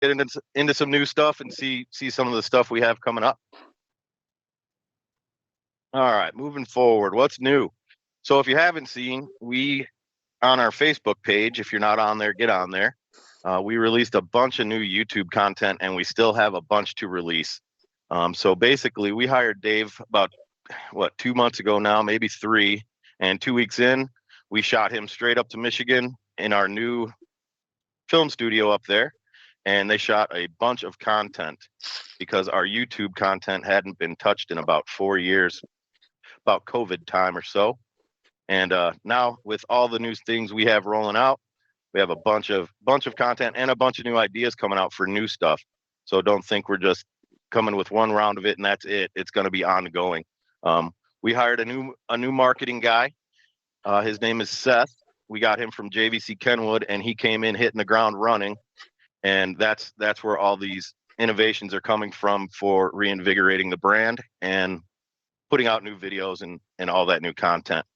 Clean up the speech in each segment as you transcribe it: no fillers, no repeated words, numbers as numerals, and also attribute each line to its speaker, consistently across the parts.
Speaker 1: get into some new stuff and see some of the stuff we have coming up. All right, moving forward, what's new? So if you haven't seen, we on our Facebook page, if you're not on there, get on there. We released a bunch of new YouTube content, and we still have a bunch to release. So basically, we hired Dave about 2 months ago now, maybe 3, and 2 weeks in, we shot him straight up to Michigan in our new film studio up there, and they shot a bunch of content because our YouTube content hadn't been touched in about 4 years, about COVID time or so. And now with all the new things we have rolling out, we have a bunch of content and a bunch of new ideas coming out for new stuff. So don't think we're just coming with one round of it and that's it. It's going to be ongoing. We hired a new marketing guy. His name is Seth. We got him from JVC Kenwood, and he came in hitting the ground running. And that's where all these innovations are coming from for reinvigorating the brand and putting out new videos and all that new content.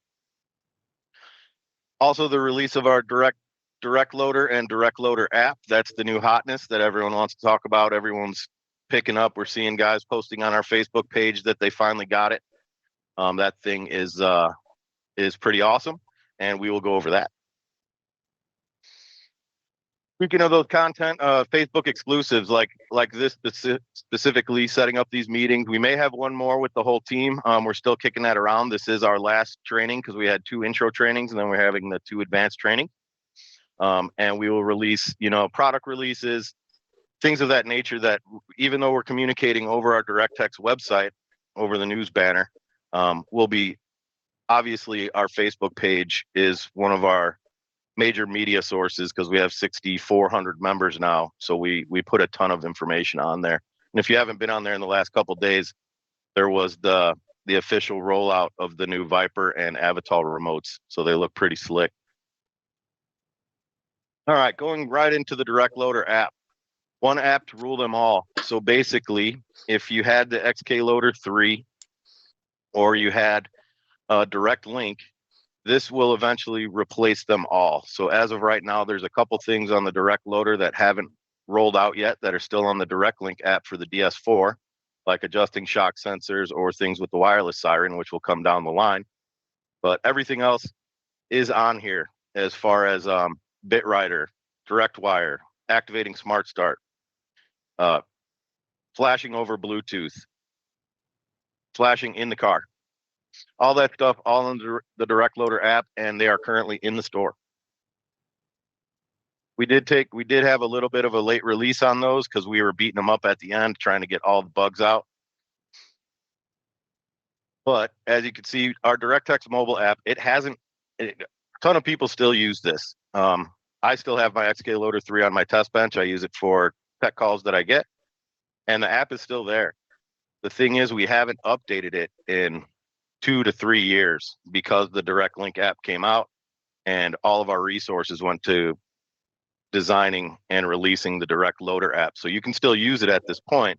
Speaker 1: Also, the release of our Directloader and Directloader app. That's the new hotness that everyone wants to talk about. Everyone's picking up. We're seeing guys posting on our Facebook page that they finally got it. That thing is pretty awesome, and we will go over that. Speaking of those content, Facebook exclusives like this specifically setting up these meetings. We may have one more with the whole team. We're still kicking that around. This is our last training because we had 2 intro trainings and then we're having the 2 advanced training. And we will release, product releases, things of that nature that even though we're communicating over our DirectText website, over the news banner, will be obviously our Facebook page is one of our major media sources because we have 6,400 members now. So we put a ton of information on there. And if you haven't been on there in the last couple of days, there was the official rollout of the new Viper and Avatar remotes. So they look pretty slick. All right, going right into the Directloader app. One app to rule them all. So basically, if you had the XKLoader 3 or you had a Direct Link, this will eventually replace them all. So as of right now, there's a couple things on the Directloader that haven't rolled out yet that are still on the Direct Link app for the DS4, like adjusting shock sensors or things with the wireless siren, which will come down the line. But everything else is on here as far as BitWriter, DirectWire, activating Smart Start, flashing over Bluetooth, flashing in the car. All that stuff, all in the Directloader app, and they are currently in the store. We did have a little bit of a late release on those because we were beating them up at the end, trying to get all the bugs out. But as you can see, our DirectText mobile app, a ton of people still use this. I still have my XKLoader 3 on my test bench. I use it for tech calls that I get, and the app is still there. The thing is, we haven't updated it in 2 to 3 years because the Direct Link app came out and all of our resources went to designing and releasing the Directloader app. So you can still use it at this point.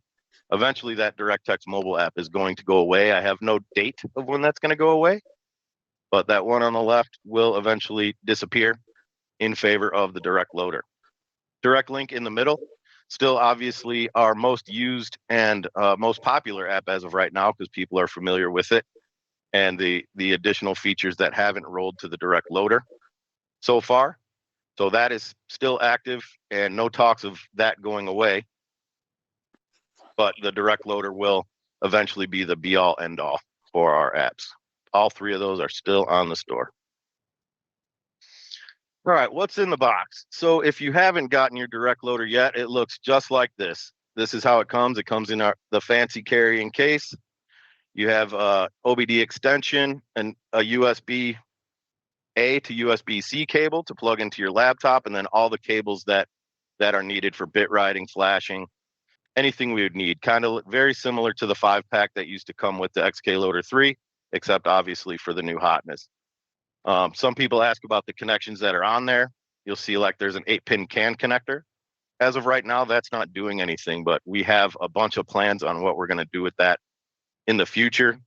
Speaker 1: Eventually that DirectText mobile app is going to go away. I have no date of when that's going to go away, but that one on the left will eventually disappear in favor of the Directloader. Direct Link in the middle, still obviously our most used and most popular app as of right now because people are familiar with it, and the additional features that haven't rolled to the Directloader so far. So that is still active and no talks of that going away. But the Directloader will eventually be the be all end all for our apps. All 3 of those are still on the store. All right, what's in the box? So if you haven't gotten your Directloader yet, it looks just like this. This is how it comes. It comes in the fancy carrying case. You have a OBD extension and a USB-A to USB-C cable to plug into your laptop, and then all the cables that are needed for bit writing, flashing, anything we would need. Kind of very similar to the 5-pack that used to come with the XKLoader 3, except obviously for the new hotness. Some people ask about the connections that are on there. You'll see like there's an 8-pin CAN connector. As of right now, that's not doing anything, but we have a bunch of plans on what we're going to do with that in the future,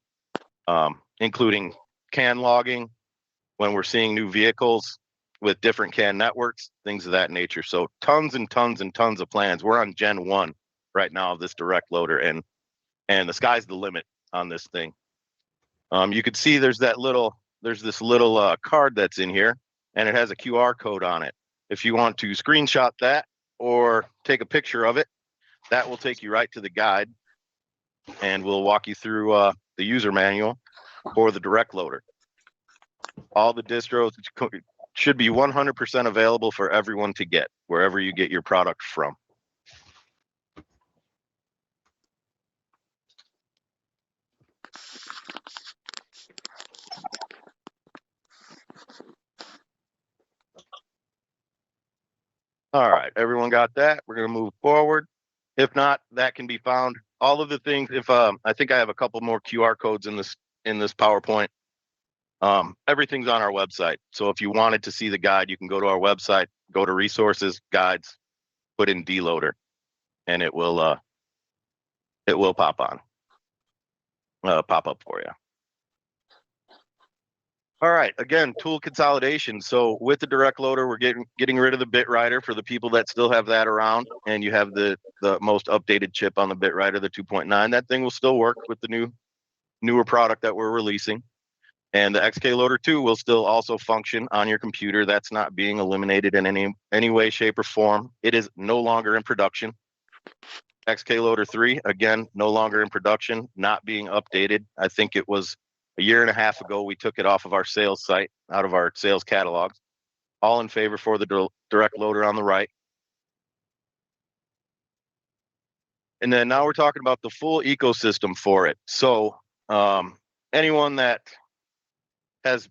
Speaker 1: including CAN logging when we're seeing new vehicles, with different CAN networks, things of that nature. So tons and tons and tons of plans. We're on Gen 1 right now of this Directloader, and the sky's the limit on this thing. You could see there's this little card that's in here, and it has a QR code on it. If you want to screenshot that or take a picture of it, that will take you right to the guide, and we'll walk you through the user manual for the Directloader. All the distros should be 100% available for everyone to get, wherever you get your product from. All right, everyone got that? We're going to move forward. If not, that can be found. All of the things, if I think I have a couple more QR codes in this PowerPoint. Everything's on our website. So if you wanted to see the guide, you can go to our website, go to resources, guides, put in deloader, and it will pop up for you. All right, again, tool consolidation. So with the Directloader, we're getting rid of the bit writer for the people that still have that around, and you have the most updated chip on the bit writer, the 2.9. That thing will still work with the newer product that we're releasing. And the XK Loader 2 will still also function on your computer. That's not being eliminated in any way, shape, or form. It is no longer in production. XK Loader 3, again, no longer in production, not being updated. I think it was a year and a half ago we took it off of our sales site, out of our sales catalogs. All in favor for the Directloader on the right. And then now we're talking about the full ecosystem for it. So anyone that has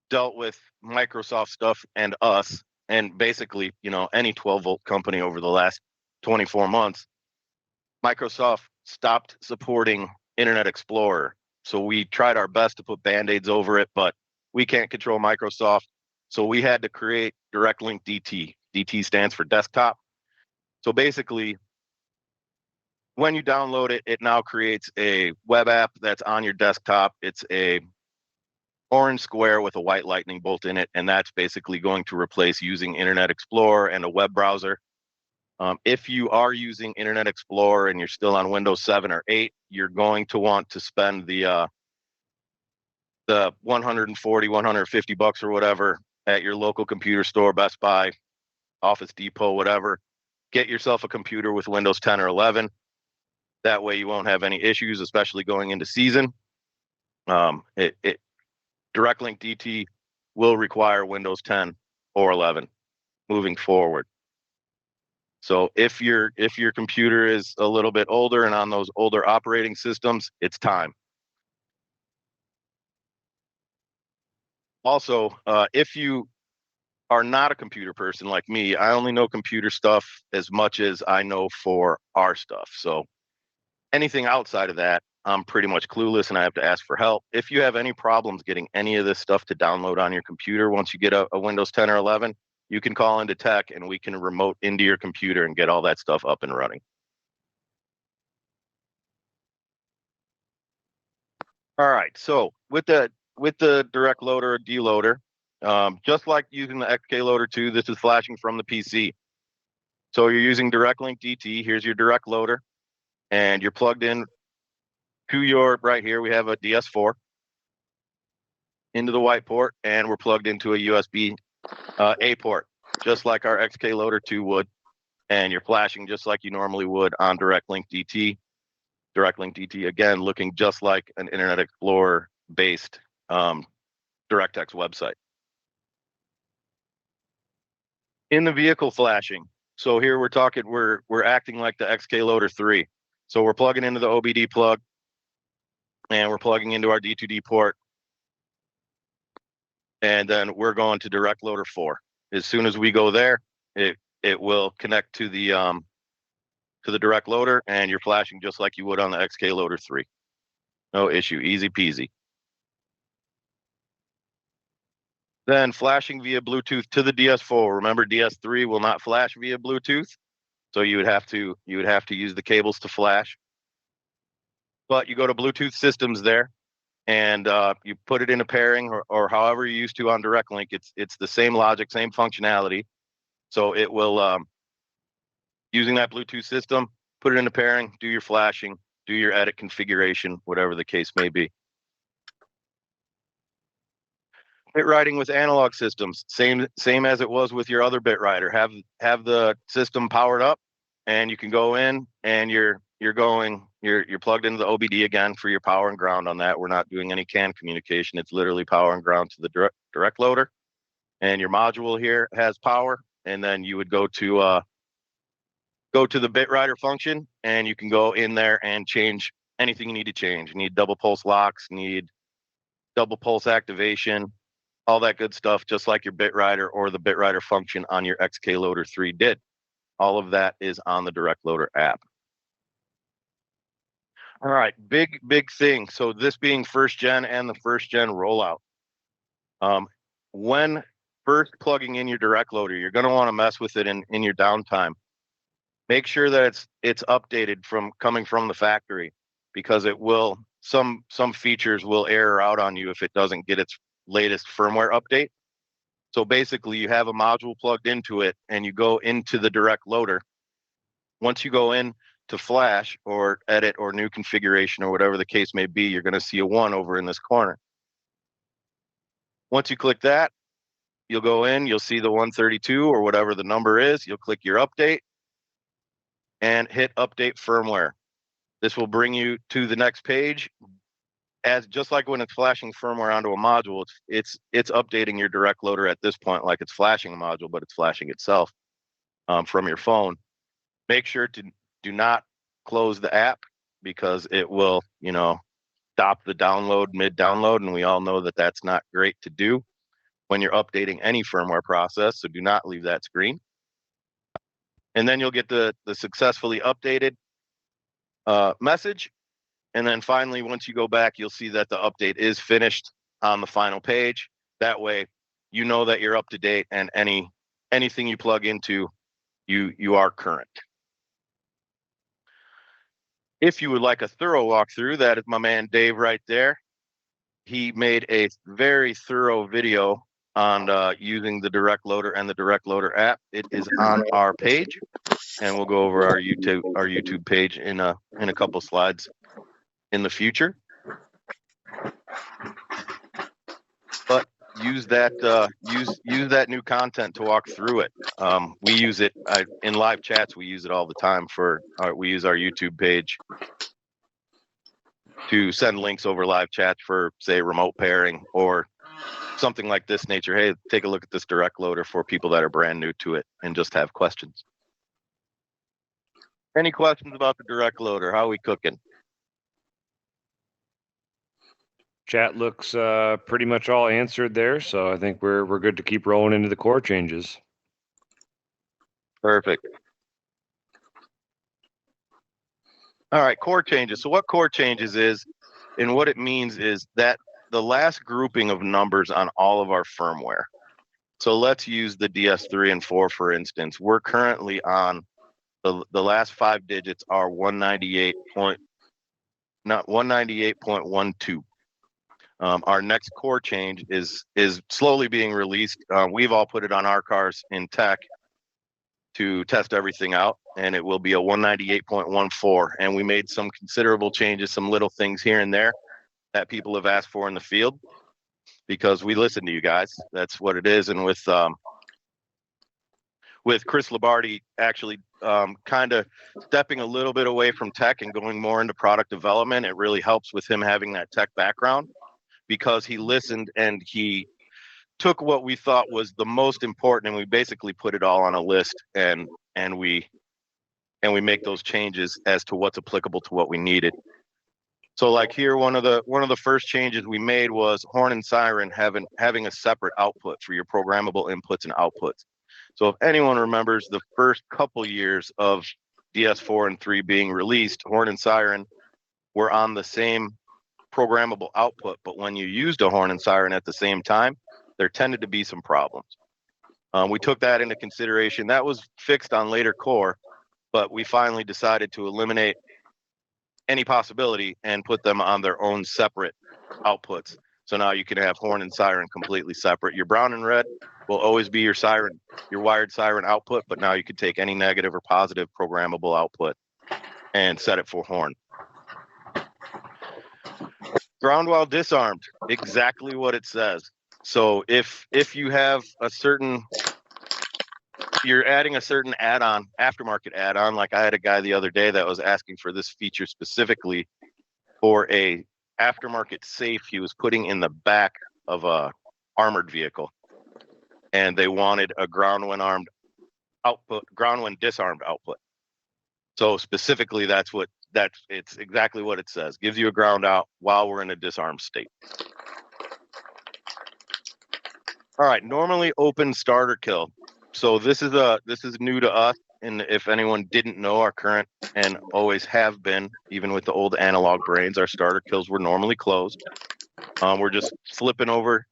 Speaker 1: dealt with Microsoft stuff and us, and basically, any 12-volt company over the last 24 months, Microsoft stopped supporting Internet Explorer. So we tried our best to put Band-Aids over it, but we can't control Microsoft. So we had to create DirectLink DT. DT stands for desktop. So basically, when you download it, it now creates a web app that's on your desktop. It's a orange square with a white lightning bolt in it, and that's basically going to replace using Internet Explorer and a web browser. If you are using Internet Explorer and you're still on Windows 7 or 8, you're going to want to spend the $140, $150 or whatever at your local computer store, Best Buy, Office Depot, whatever. Get yourself a computer with Windows 10 or 11. That way you won't have any issues, especially going into season. DirectLink DT will require Windows 10 or 11 moving forward. So if your computer is a little bit older and on those older operating systems, it's time. Also, if you are not a computer person like me, I only know computer stuff as much as I know for our stuff. So anything outside of that, I'm pretty much clueless and I have to ask for help. If you have any problems getting any of this stuff to download on your computer, once you get a Windows 10 or 11, you can call into tech and we can remote into your computer and get all that stuff up and running. All right, so with the Directloader or deloader, just like using the XK Loader 2, this is flashing from the PC. So you're using DirectLink DT. Here's your Directloader, and you're plugged in to right here. We have a DS4 into the white port, and we're plugged into a USB A port, just like our XK Loader 2 would. And you're flashing just like you normally would on DirectLink DT. DirectLink DT, again, looking just like an Internet Explorer-based DirectX website. In the vehicle flashing, so here we're acting like the XK Loader 3. So we're plugging into the OBD plug, and we're plugging into our D2D port, and then we're going to Directloader 4. As soon as we go there, it will connect to the Directloader, and you're flashing just like you would on the XK Loader 3. No issue, easy peasy. Then flashing via Bluetooth to the DS4. Remember, DS3 will not flash via Bluetooth, so you would have to use the cables to flash. But you go to Bluetooth systems there, and you put it in a pairing or however you used to on Direct Link. It's the same logic, same functionality. So it will, using that Bluetooth system, put it in a pairing, do your flashing, do your edit configuration, whatever the case may be. Bit writing with analog systems, same as it was with your other bit writer. Have the system powered up, and you can go in and you're plugged into the OBD again for your power and ground on that. We're not doing any CAN communication. It's literally power and ground to the direct loader, and your module here has power. And then you would go to the bit writer function, and you can go in there and change anything you need to change. You need double pulse locks, need double pulse activation, all that good stuff, just like your bit writer or the bit writer function on your XK Loader 3 did. All of that is on the Directloader app. All right, big thing. So this being first gen and the first gen rollout. When first plugging in your Directloader, you're going to want to mess with it in your downtime. Make sure that it's updated coming from the factory, because it will some features will error out on you if it doesn't get its latest firmware update. So basically, you have a module plugged into it, and you go into the Directloader. Once you go in to flash or edit or new configuration or whatever the case may be, you're going to see a 1 over in this corner. Once you click that, you'll go in, you'll see the 132 or whatever the number is. You'll click your update and hit update firmware. This will bring you to the next page. As just like when it's flashing firmware onto a module, it's updating your Directloader at this point like it's flashing a module, but it's flashing itself from your phone. Make sure to do not close the app, because it will, stop the download mid-download, and we all know that that's not great to do when you're updating any firmware process. So do not leave that screen. And then you'll get the successfully updated message. And then finally, once you go back, you'll see that the update is finished on the final page. That way, you know that you're up to date, and anything you plug into, you are current. If you would like a thorough walkthrough, that is my man Dave right there. He made a very thorough video on using the Directloader and the Directloader app. It is on our page, and we'll go over our YouTube page in a couple slides in the future. But use that new content to walk through it. We use it in live chats. We use it all the time we use our YouTube page to send links over live chats for, say, remote pairing or something like this nature. Hey, take a look at this Directloader for people that are brand new to it and just have questions. Any questions about the Directloader? How are we cooking?
Speaker 2: Chat looks pretty much all answered there, so I think we're good to keep rolling into the core changes.
Speaker 1: Perfect. All right, core changes. So what core changes is, and what it means is that the last grouping of numbers on all of our firmware. So let's use the DS3 and 4, for instance. We're currently on the last 5 digits are 198.12. Our next core change is slowly being released. We've all put it on our cars in tech to test everything out, and it will be a 198.14. And we made some considerable changes, some little things here and there that people have asked for in the field, because we listen to you guys. That's what it is. And with Chris Labardi actually kind of stepping a little bit away from tech and going more into product development, it really helps with him having that tech background, because he listened and he took what we thought was the most important, and we basically put it all on a list, and we make those changes as to what's applicable to what we needed. So like here, one of the first changes we made was horn and siren having a separate output for your programmable inputs and outputs. So if anyone remembers the first couple years of DS4 and 3 being released, horn and siren were on the same programmable output, but when you used a horn and siren at the same time, there tended to be some problems. We took that into consideration. That was fixed on later core, but we finally decided to eliminate any possibility and put them on their own separate outputs. So now you can have horn and siren completely separate. Your brown and red will always be your siren, your wired siren output, but now you can take any negative or positive programmable output and set it for horn. Ground while disarmed, exactly what it says. So if you have a certain, you're adding a certain add-on, aftermarket add-on, like I had a guy the other day that was asking for this feature specifically for a aftermarket safe he was putting in the back of a armored vehicle, and they wanted a ground when armed output, ground when disarmed output. So specifically, it's exactly what it says. Gives you a ground out while we're in a disarmed state. All right, normally open starter kill. So this is new to us, and if anyone didn't know, our current and always have been, even with the old analog brains, our starter kills were normally closed. We're just flipping over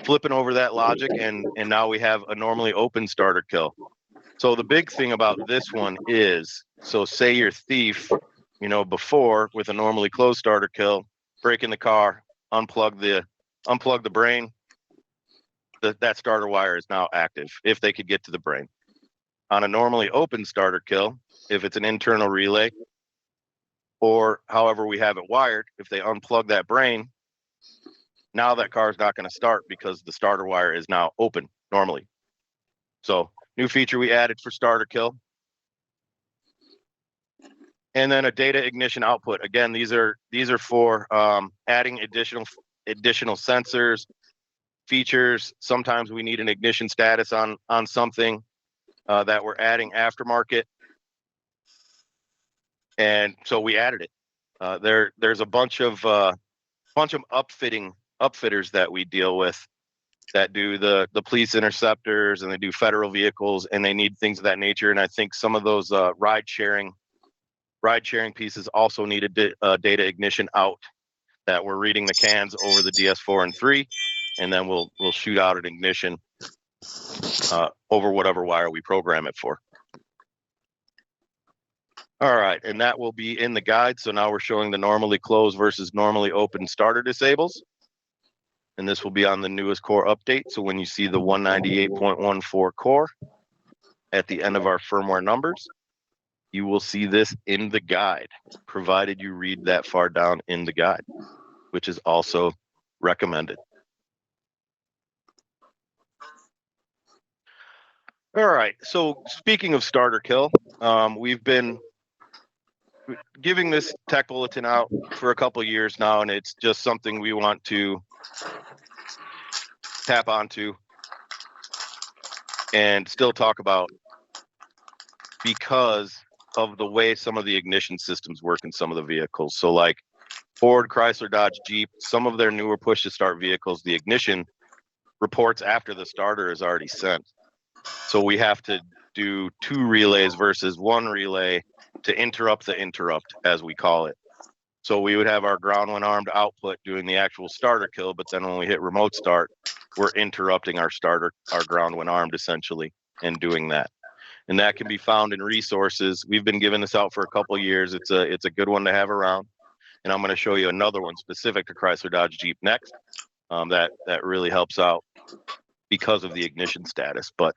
Speaker 1: that logic, and now we have a normally open starter kill. So the big thing about this one is, so say your thief, before with a normally closed starter kill, break in the car, unplug the brain, that starter wire is now active if they could get to the brain. On a normally open starter kill, if it's an internal relay or however we have it wired, if they unplug that brain, now that car is not going to start because the starter wire is now open normally. So new feature we added for starter kill. And then a data ignition output. Again, these are for adding additional sensors, features. Sometimes we need an ignition status on something that we're adding aftermarket, and so we added it. There's a bunch of upfitters that we deal with that do the police interceptors, and they do federal vehicles, and they need things of that nature. And I think some of those ride sharing pieces also needed data ignition out, that we're reading the cans over the DS4 and 3, and then we'll shoot out an ignition over whatever wire we program it for. All right, and that will be in the guide. So now we're showing the normally closed versus normally open starter disables. And this will be on the newest core update. So when you see the 198.14 core at the end of our firmware numbers, you will see this in the guide, provided you read that far down in the guide, which is also recommended. All right, so speaking of starter kill, we've been giving this tech bulletin out for a couple of years now, and it's just something we want to tap onto and still talk about because of the way some of the ignition systems work in some of the vehicles. So like Ford, Chrysler, Dodge, Jeep, some of their newer push to start vehicles, the ignition reports after the starter is already sent. So we have to do 2 relays versus 1 relay to interrupt the interrupt, as we call it. So we would have our ground when armed output doing the actual starter kill, but then when we hit remote start, we're interrupting our ground when armed essentially, and doing that. And that can be found in resources. We've been giving this out for a couple of years. It's a good one to have around. And I'm going to show you another one specific to Chrysler, Dodge, Jeep next. That really helps out because of the ignition status. But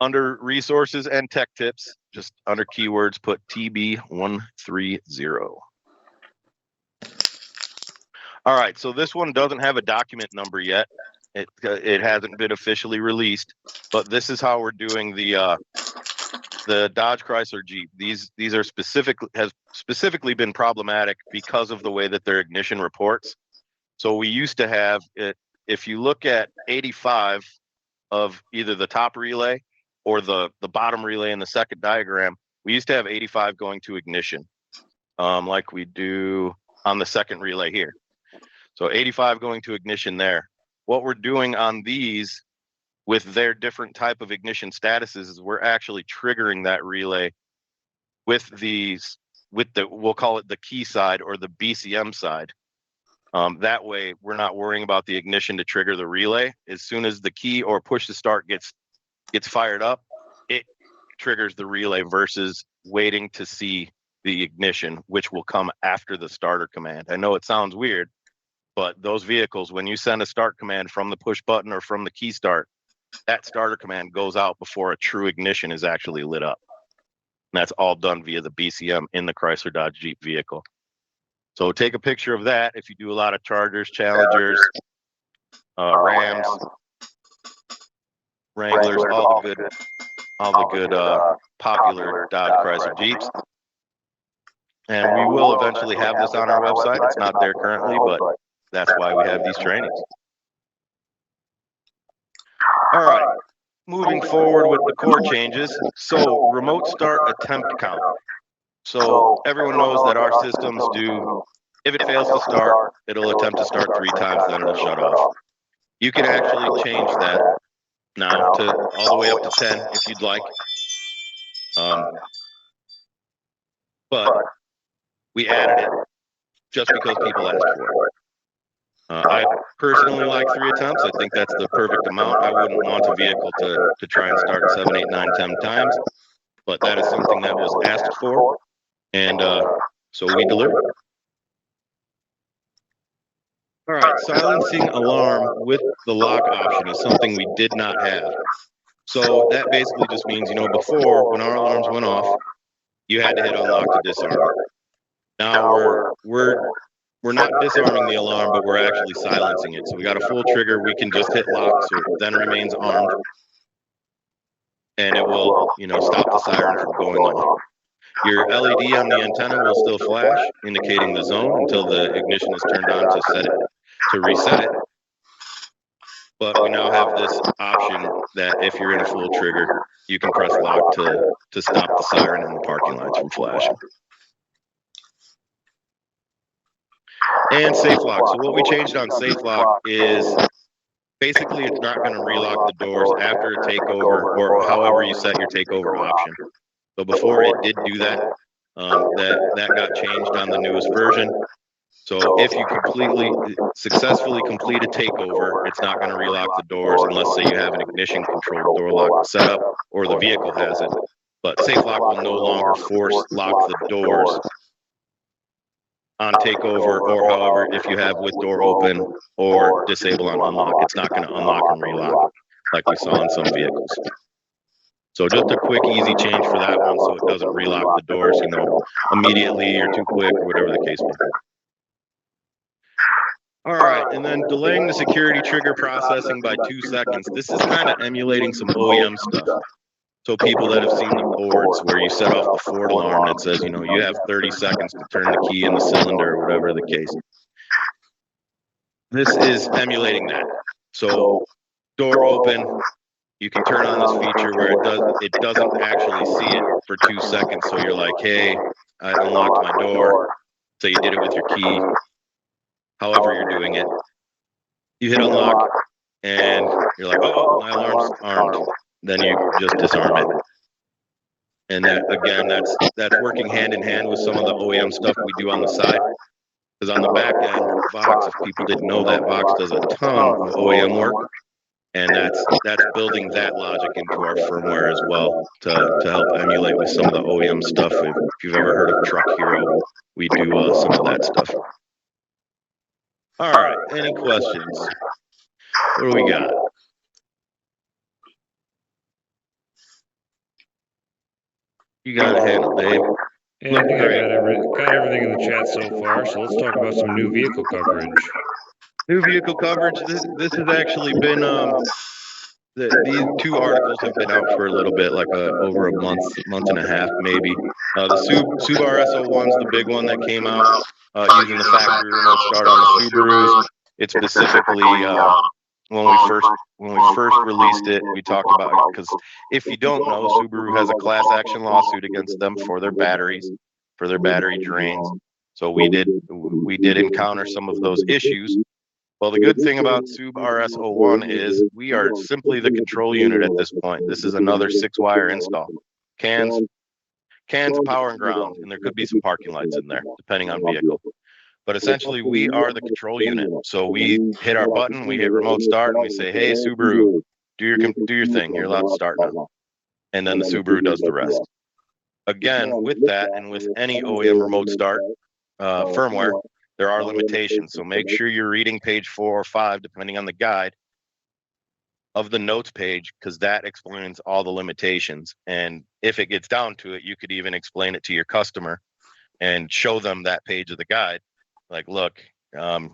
Speaker 1: under resources and tech tips, just under keywords, put TB130. All right, so this one doesn't have a document number yet. It hasn't been officially released, but this is how we're doing the Dodge, Chrysler, Jeep. These are specifically been problematic because of the way that their ignition reports. So we used to have it. If you look at 85 of either the top relay or the bottom relay in the second diagram, we used to have 85 going to ignition, like we do on the second relay here. So 85 going to ignition there. What we're doing on these with their different type of ignition statuses is we're actually triggering that relay with we'll call it the key side or the BCM side. That way we're not worrying about the ignition to trigger the relay. As soon as the key or push to start gets fired up, it triggers the relay versus waiting to see the ignition, which will come after the starter command. I know it sounds weird, But those vehicles, when you send a start command from the push button or from the key start, that starter command goes out before a true ignition is actually lit up. And that's all done via the BCM in the Chrysler Dodge Jeep vehicle. So take a picture of that if you do a lot of Chargers, Challengers, Rams, Wranglers, all the good popular Dodge Chrysler Jeeps. And we will eventually have this on our website. It's not there currently, but that's why we have these trainings. All right, moving forward with the core changes. So remote start attempt count. So everyone knows that our systems do, if it fails to start, it'll attempt to start 3 times, then it'll shut off. You can actually change that now to all the way up to 10 if you'd like. But we added it just because people asked for it. I personally like 3 attempts. I think that's the perfect amount. I wouldn't want a vehicle to try and start 7, 8, 9, 10 times, but that is something that was asked for, and so we delivered. All right, silencing alarm with the lock option is something we did not have. So that basically just means, before, when our alarms went off, you had to hit unlock to disarm it. Now we're not disarming the alarm, but we're actually silencing it. So we got a full trigger. We can just hit lock, so it then remains armed, and it will, stop the siren from going off. Your LED on the antenna will still flash, indicating the zone until the ignition is turned on to reset it. But we now have this option that if you're in a full trigger, you can press lock to stop the siren and the parking lights from flashing. And safe lock. So what we changed on safe lock is basically it's not going to relock the doors after a takeover or however you set your takeover option. So before it did do that, that got changed on the newest version. So if you successfully complete a takeover, it's not going to relock the doors unless, say, you have an ignition controlled door lock set up or the vehicle has it. But safe lock will no longer force lock the doors on takeover, or however, if you have with door open or disable on unlock, it's not going to unlock and relock like we saw in some vehicles. So just a quick, easy change for that one, so it doesn't relock the doors, immediately or too quick or whatever the case may be. All right, and then delaying the security trigger processing by 2 seconds. This is kind of emulating some OEM stuff. So people that have seen the boards where you set off the Ford alarm that says, you have 30 seconds to turn the key in the cylinder or whatever the case. This is emulating that. So door open, you can turn on this feature where it doesn't actually see it for 2 seconds. So you're like, hey, I unlocked my door. So you did it with your key. However you're doing it, you hit unlock and you're like, oh, my alarm's armed. Then you just disarm it. And that, again, that's working hand in hand with some of the OEM stuff we do on the side. Because on the back end, Voxx, if people didn't know that, Voxx does a ton of OEM work. And that's building that logic into our firmware as well to help emulate with some of the OEM stuff. If you've ever heard of Truck Hero, we do some of that stuff. All right, any questions? What do we got? You got it handled, Dave.
Speaker 2: Yeah, I think I got everything in the chat so far, so let's talk about some new vehicle coverage.
Speaker 1: New vehicle coverage, this has actually been, these 2 articles have been out for a little bit, like over a month and a half maybe. The Subaru RS01 is the big one that came out using the factory remote start on the Subarus. It's specifically when we first released it, we talked about it because if you don't know, Subaru has a class action lawsuit against them for their batteries, for their battery drains. So we did encounter some of those issues. Well, the good thing about Sub RS01 is we are simply the control unit at this point. This is another 6-wire install. Cans, power, and ground, and there could be some parking lights in there, depending on vehicle. But essentially, we are the control unit. So we hit our button, we hit remote start, and we say, hey, Subaru, do your thing. You're allowed to start now. And then the Subaru does the rest. Again, with that, and with any OEM remote start firmware, there are limitations. So make sure you're reading page 4 or 5, depending on the guide of the notes page, because that explains all the limitations. And if it gets down to it, you could even explain it to your customer and show them that page of the guide. Like, look, because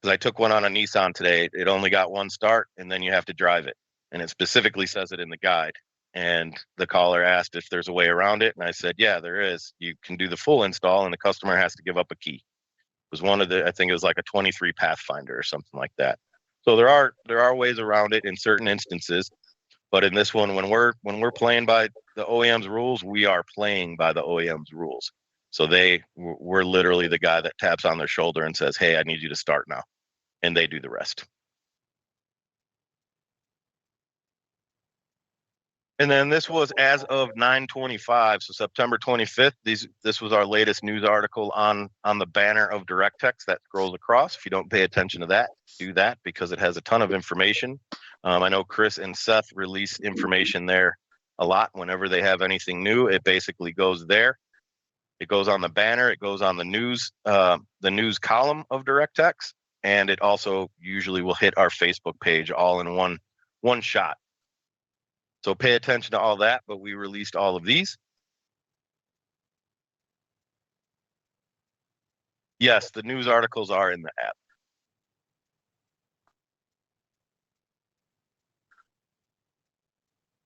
Speaker 1: I took one on a Nissan today, it only got one start and then you have to drive it. And it specifically says it in the guide. And the caller asked if there's a way around it. And I said, yeah, there is. You can do the full install and the customer has to give up a key. It was one of the, I think it was like a 23 Pathfinder or something like that. So there are ways around it in certain instances, but in this one, when we're playing by the OEM's rules, we are playing by the OEM's rules. So we're literally the guy that taps on their shoulder and says, "Hey, I need you to start now," and they do the rest. And then this was as of 9/25, so September 25th. This was our latest news article on the banner of direct text that scrolls across. If you don't pay attention to that, do that because it has a ton of information. I know Chris and Seth release information there a lot. Whenever they have anything new, it basically goes there. It goes on the banner. It goes on the news column of direct text, and it also usually will hit our Facebook page all in one shot. So pay attention to all that, but we released all of these. Yes, the news articles are in the app.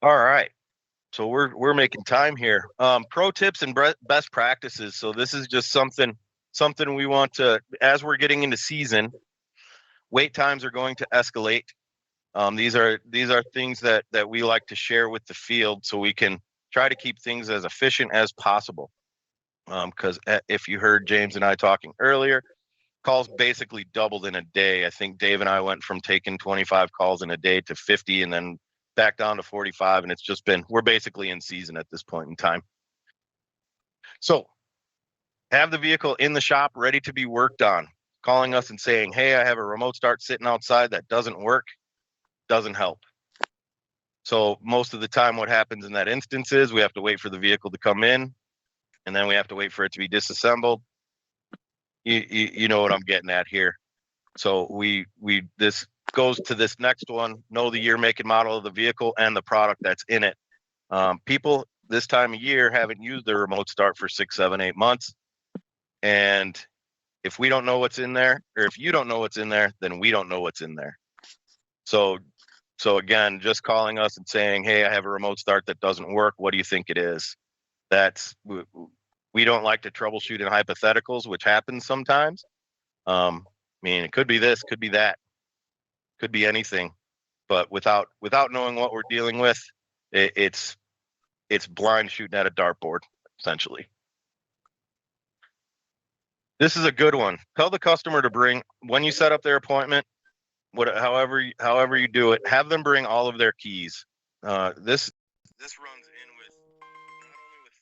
Speaker 1: All right. So we're making time here. Pro tips and best practices. So this is just something we want to, as we're getting into season, wait times are going to escalate. These are things that we like to share with the field so we can try to keep things as efficient as possible. Because if you heard James and I talking earlier, calls basically doubled in a day. I think Dave and I went from taking 25 calls in a day to 50 and then back down to 45. And it's just we're basically in season at this point in time. So have the vehicle in the shop ready to be worked on. Calling us and saying, "Hey, I have a remote start sitting outside that doesn't work," doesn't help. So most of the time what happens in that instance is we have to wait for the vehicle to come in and then we have to wait for it to be disassembled. You know what I'm getting at here. So this goes to this next one. Know the year, make, and model of the vehicle and the product that's in it. People this time of year haven't used their remote start for 6, 7, 8 months. And if we don't know what's in there, or if you don't know what's in there, then we don't know what's in there. So again, just calling us and saying, "Hey, I have a remote start that doesn't work. What do you think it is?" We don't like to troubleshoot in hypotheticals, which happens sometimes. I mean, it could be this, could be that, could be anything, but without knowing what we're dealing with, it's blind shooting at a dartboard, essentially. This is a good one. Tell the customer to bring, when you set up their appointment, however you do it, have them bring all of their keys. This runs in with not only with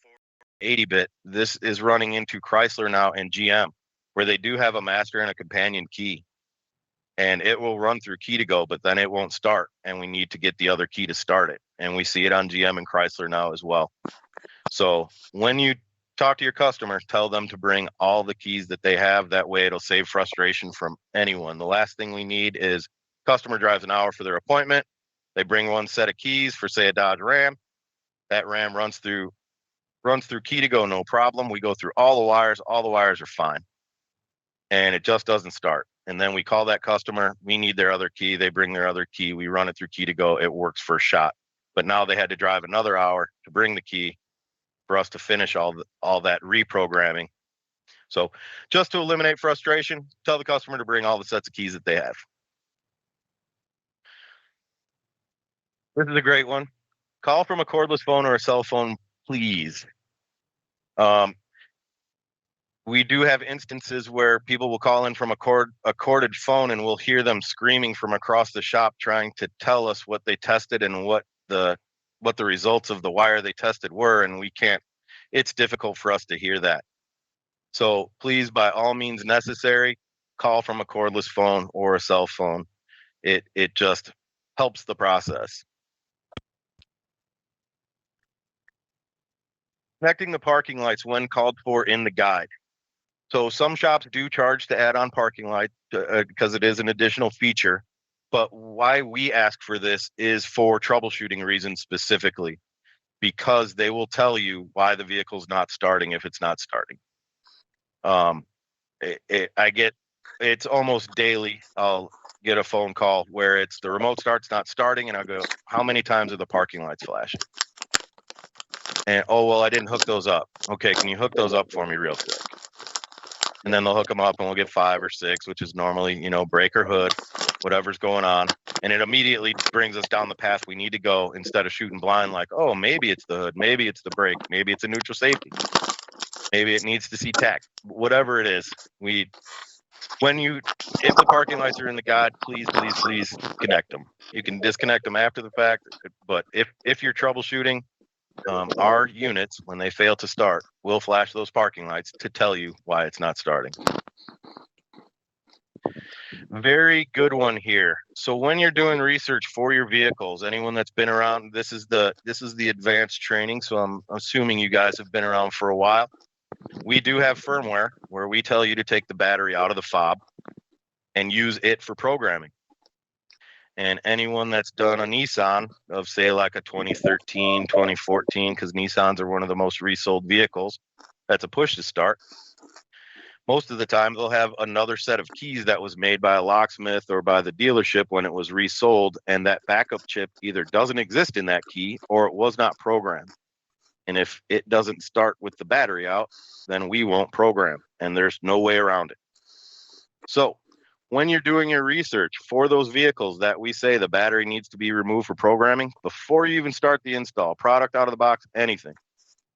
Speaker 1: 80-bit, this is running into Chrysler now and GM, where they do have a master and a companion key. And it will run through key to go, but then it won't start. And we need to get the other key to start it. And we see it on GM and Chrysler now as well. So when you talk to your customer, tell them to bring all the keys that they have. That way it'll save frustration from anyone. The last thing we need is customer drives an hour for their appointment. They bring one set of keys for, say, a Dodge Ram. That Ram runs through key to go, no problem. We go through all the wires. All the wires are fine. And it just doesn't start. And then we call that customer. We need their other key. They bring their other key. We run it through key to go. It works first shot. But now they had to drive another hour to bring the key for us to finish all that reprogramming. So just to eliminate frustration, tell the customer to bring all the sets of keys that they have. This is a great one. Call from a cordless phone or a cell phone, please. We do have instances where people will call in from a corded phone and we'll hear them screaming from across the shop trying to tell us what they tested and what the results of the wire they tested were, and we can't. It's difficult for us to hear that. So please, by all means necessary, call from a cordless phone or a cell phone. It just helps the process. Connecting the parking lights when called for in the guide. So some shops do charge to add on parking light because it is an additional feature. But why we ask for this is for troubleshooting reasons specifically, because they will tell you why the vehicle's not starting if it's not starting. It's almost daily. I'll get a phone call where it's the remote start's not starting, and I'll go, how many times are the parking lights flashing? And, oh, well, I didn't hook those up. Okay, can you hook those up for me real quick? And then they'll hook them up, and we'll get 5 or 6, which is normally, brake or hood, whatever's going on. And it immediately brings us down the path we need to go instead of shooting blind like, oh, maybe it's the hood, maybe it's the brake, maybe it's a neutral safety, maybe it needs to see tech, whatever it is. If the parking lights are in the guide, please connect them. You can disconnect them after the fact, but if you're troubleshooting, our units, when they fail to start, will flash those parking lights to tell you why it's not starting. Very good one here. So when you're doing research for your vehicles, anyone that's been around, this is the advanced training. So I'm assuming you guys have been around for a while. We do have firmware where we tell you to take the battery out of the fob and use it for programming. And anyone that's done a Nissan of, say, like a 2013, 2014, because Nissans are one of the most resold vehicles, that's a push to start. Most of the time, they'll have another set of keys that was made by a locksmith or by the dealership when it was resold, and that backup chip either doesn't exist in that key or it was not programmed. And if it doesn't start with the battery out, then we won't program, and there's no way around it. So when you're doing your research for those vehicles that we say the battery needs to be removed for programming, before you even start the install, product out of the box, anything,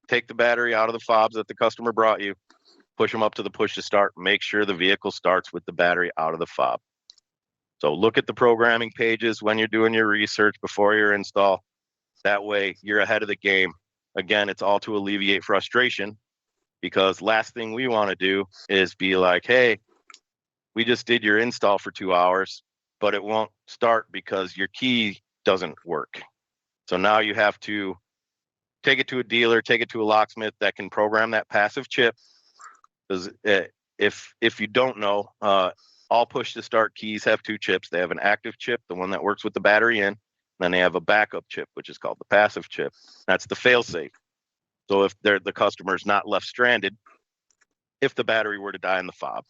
Speaker 1: take the battery out of the fobs that the customer brought you, push them up to the push to start, make sure the vehicle starts with the battery out of the fob. So look at the programming pages when you're doing your research before your install. That way you're ahead of the game. Again, it's all to alleviate frustration, because last thing we want to do is be like, hey, we just did your install for 2 hours, but it won't start because your key doesn't work. So now you have to take it to a dealer, take it to a locksmith that can program that passive chip. Because if you don't know, all push to start keys have 2 chips. They have an active chip, the one that works with the battery in, and then they have a backup chip, which is called the passive chip. That's the fail-safe. So if the customer's not left stranded, if the battery were to die in the fob.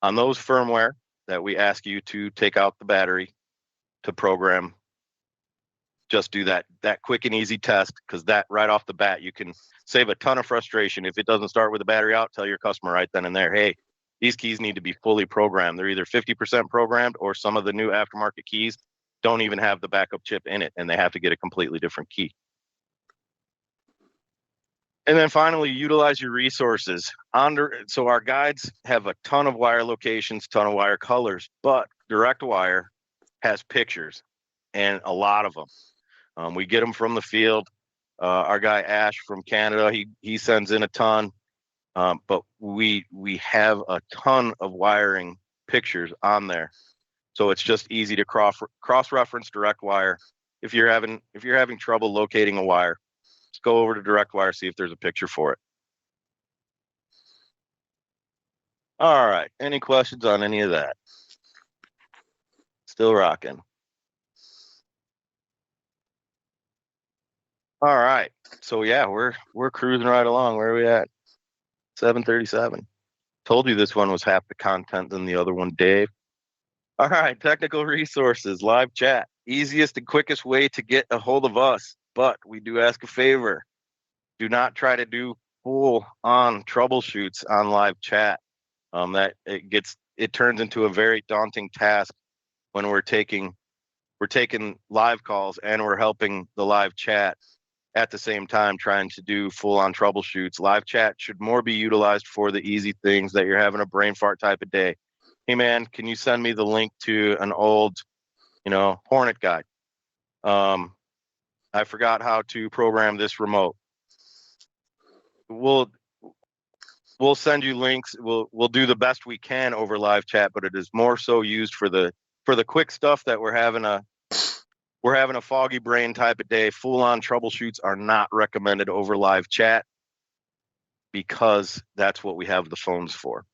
Speaker 1: On those firmware that we ask you to take out the battery to program, just do that quick and easy test, because that right off the bat, you can save a ton of frustration. If it doesn't start with the battery out, tell your customer right then and there, hey, these keys need to be fully programmed. They're either 50% programmed, or some of the new aftermarket keys don't even have the backup chip in it, and they have to get a completely different key. And then finally, utilize your resources. So our guides have a ton of wire locations, ton of wire colors, but Directwire has pictures, and a lot of them. We get them from the field. Our guy Ash from Canada, he sends in a ton, but we have a ton of wiring pictures on there, so it's just easy to cross-reference Directwire. If you're having trouble locating a wire, just go over to Directwire, see if there's a picture for it. All right, any questions on any of that? Still rocking. All right, so yeah, we're cruising right along. Where are we at? 7:37. Told you this one was half the content than the other one, Dave. All right, technical resources, live chat. Easiest and quickest way to get a hold of us, but we do ask a favor. Do not try to do full-on troubleshoots on live chat. That it turns into a very daunting task when we're taking live calls and we're helping the live chat at the same time, trying to do full-on troubleshoots. Live chat should more be utilized for the easy things that you're having a brain fart type of day. Hey man, can you send me the link to an old, Hornet guide? I forgot how to program this remote. We'll send you links. We'll do the best we can over live chat, but it is more so used for the quick stuff that we're having a foggy brain type of day. Full on troubleshoots are not recommended over live chat. because that's what we have the phones for.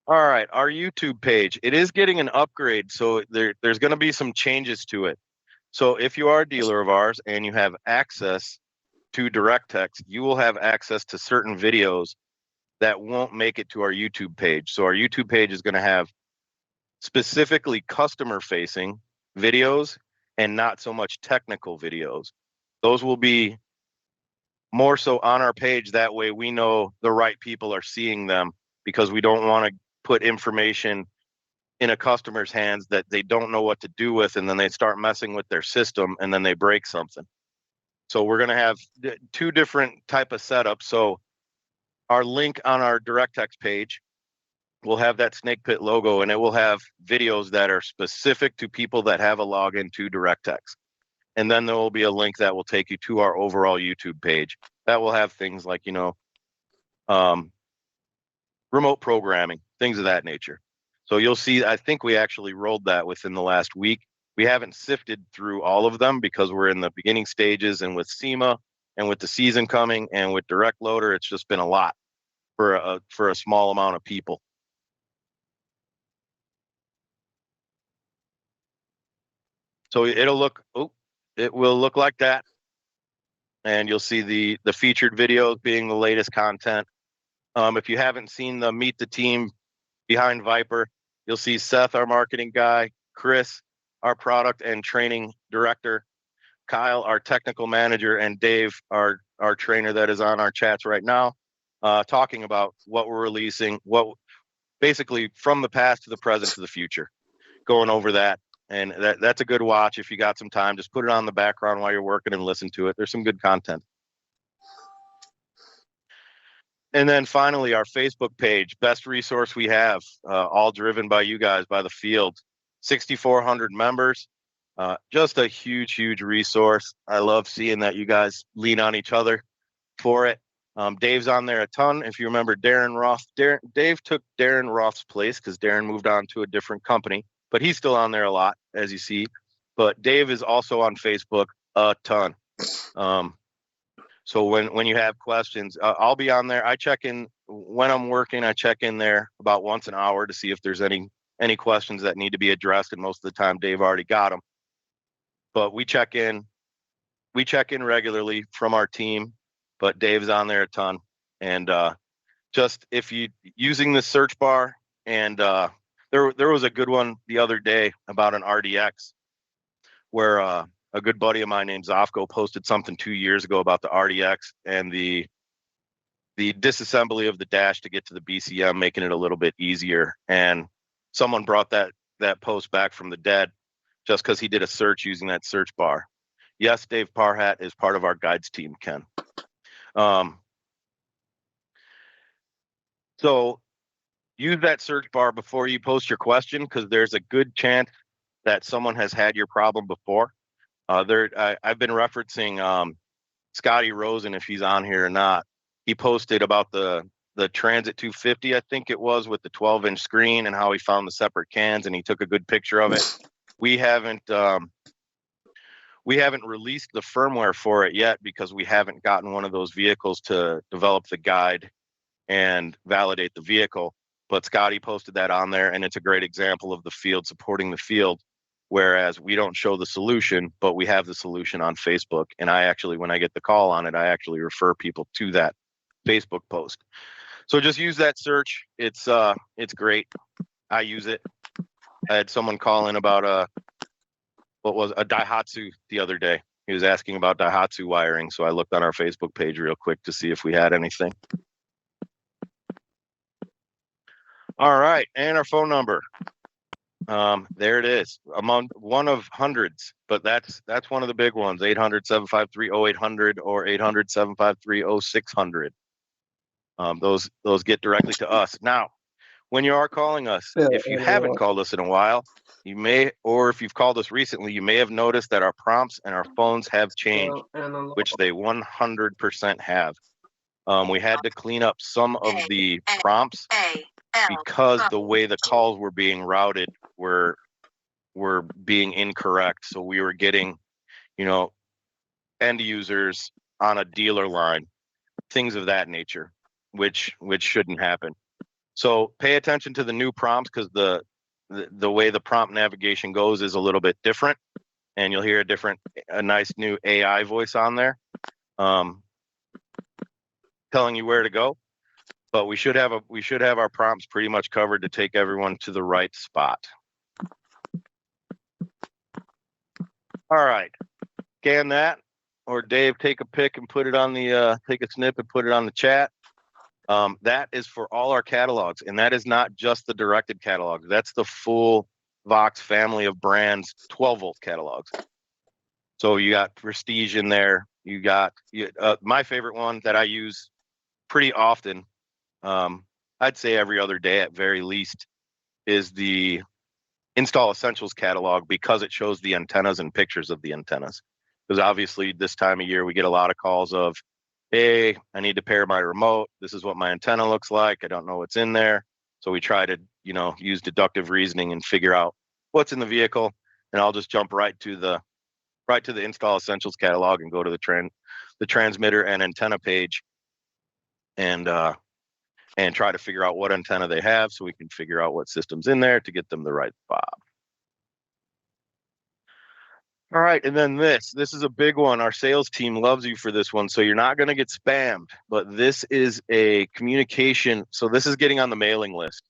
Speaker 1: All right, our YouTube page, it is getting an upgrade, so there's going to be some changes to it. So if you are a dealer of ours and you have access to DirectX, you will have access to certain videos that won't make it to our YouTube page. So our YouTube page is going to have specifically customer-facing videos and not so much technical videos. Those will be more so on our page. That way we know the right people are seeing them, because we don't want to put information in a customer's hands that they don't know what to do with, and then they start messing with their system and then they break something. So we're going to have two different type of setups. So our link on our DirectX page will have that snake pit logo, and it will have videos that are specific to people that have a login to DirectX. And then there will be a link that will take you to our overall YouTube page that will have things like, remote programming, things of that nature. So you'll see, I think we actually rolled that within the last week. We haven't sifted through all of them because we're in the beginning stages, and with SEMA and with the season coming and with Directloader, it's just been a lot for a small amount of people. So it will look like that. And you'll see the featured videos being the latest content. If you haven't seen the Meet the Team behind Viper, you'll see Seth, our marketing guy, Chris, our product and training director, Kyle, our technical manager, and Dave, our trainer that is on our chats right now, talking about what we're releasing, what basically from the past to the present to the future, going over that. And that's a good watch. If you got some time, just put it on the background while you're working and listen to it. There's some good content. And then finally, our Facebook page, best resource we have, all driven by you guys, by the field. 6,400 members, just a huge resource. I love seeing that you guys lean on each other for it. Dave's on there a ton. If you remember Darren Roth, Dave took Darren Roth's place because Darren moved on to a different company, but he's still on there a lot, as you see. But Dave is also on Facebook a ton. So when you have questions, I'll be on there. I check in when I'm working. I check in there about once an hour to see if there's any questions that need to be addressed. And most of the time, Dave already got them. But we check in regularly from our team. But Dave's on there a ton. And just if you using the search bar, and there was a good one the other day about an RDX where a good buddy of mine named Zofko posted something 2 years ago about the RDX and the disassembly of the dash to get to the BCM, making it a little bit easier. And someone brought that post back from the dead just because he did a search using that search bar. Yes, Dave Parhat is part of our guides team, Ken. So use that search bar before you post your question, because there's a good chance that someone has had your problem before. I've been referencing Scotty Rosen, if he's on here or not. He posted about the Transit 250, I think it was, with the 12-inch screen and how he found the separate cans, and he took a good picture of it. We haven't released the firmware for it yet because we haven't gotten one of those vehicles to develop the guide and validate the vehicle. But Scotty posted that on there, and it's a great example of the field supporting the field. Whereas we don't show the solution, but we have the solution on Facebook. And I actually, when I get the call on it, I actually refer people to that Facebook post. So just use that search. It's great. I use it. I had someone call in about a Daihatsu the other day. He was asking about Daihatsu wiring. So I looked on our Facebook page real quick to see if we had anything. All right. And our phone number. There it is, among one of hundreds, but that's one of the big ones, 800-753-0800 or 800-753-0600. Those get directly to us. Now, when you are calling us, if you haven't called us in a while, you may, or if you've called us recently, you may have noticed that our prompts and our phones have changed, which they 100% have. We had to clean up some of the prompts because the way the calls were being routed were being incorrect. So we were getting, end users on a dealer line, things of that nature, which shouldn't happen. So pay attention to the new prompts, because the way the prompt navigation goes is a little bit different, and you'll hear a nice new AI voice on there, telling you where to go. But we should have our prompts pretty much covered to take everyone to the right spot. All right, scan that, or Dave, take a pic and put it on the take a snip and put it on the chat. That is for all our catalogs, and that is not just the directed catalog. That's the full Voxx family of brands 12-volt catalogs. So you got Prestige in there. You got my favorite one that I use pretty often, I'd say every other day at very least, is the Install Essentials catalog, because it shows the antennas and pictures of the antennas. Because obviously this time of year we get a lot of calls of, hey, I need to pair my remote. This is what my antenna looks like. I don't know what's in there. So we try to, use deductive reasoning and figure out what's in the vehicle. And I'll just jump right to the Install Essentials catalog and go to the transmitter and antenna page, and try to figure out what antenna they have, so we can figure out what system's in there to get them the right fob. All right, and then this is a big one. Our sales team loves you for this one, so you're not going to get spammed, but this is a communication. So this is getting on the mailing list.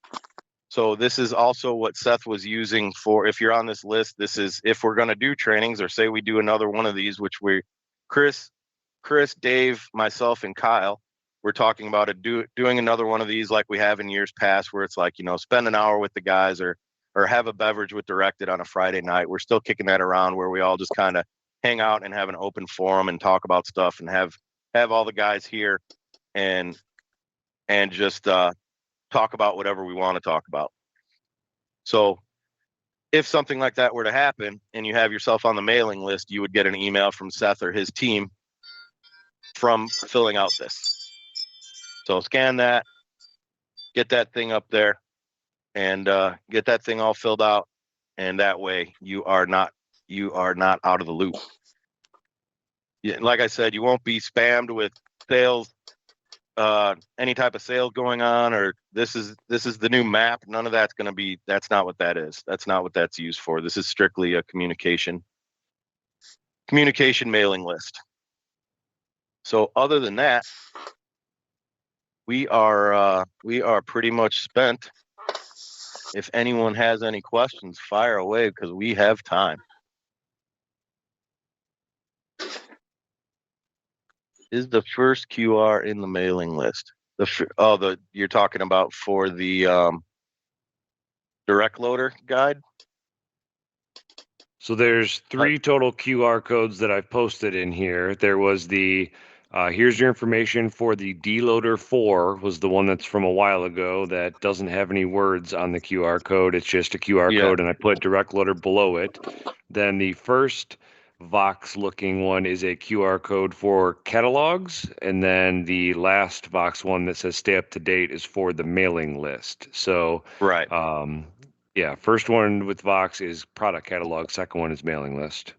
Speaker 1: So this is also what Seth was using for, if you're on this list, this is if we're going to do trainings, or say we do another one of these, which Chris, Dave, myself, and Kyle, we're talking about doing another one of these like we have in years past, where it's like, spend an hour with the guys, or have a beverage with Directed on a Friday night. We're still kicking that around, where we all just kind of hang out and have an open forum and talk about stuff, and have all the guys here and just talk about whatever we want to talk about. So if something like that were to happen and you have yourself on the mailing list, you would get an email from Seth or his team from filling out this. So scan that, get that thing up there, and get that thing all filled out, and that way you are not out of the loop. Yeah, like I said, you won't be spammed with sales, any type of sales going on, or this is the new map. None of that's going to be. That's not what that is. That's not what that's used for. This is strictly a communication mailing list. So other than that, we are pretty much spent. If anyone has any questions, fire away, because we have time. Is the first QR in the mailing list? You're talking about for the Directloader guide?
Speaker 2: So there's 3 total QR codes that I've posted in here. There was the here's your information for the D-Loader 4, was the one that's from a while ago that doesn't have any words on the QR code. It's just a QR code, and I put Directloader below it. Then the first Voxx looking one is a QR code for catalogs, and then the last Voxx one that says stay up to date is for the mailing list. So
Speaker 1: right.
Speaker 2: First one with Voxx is product catalog, second one is mailing list.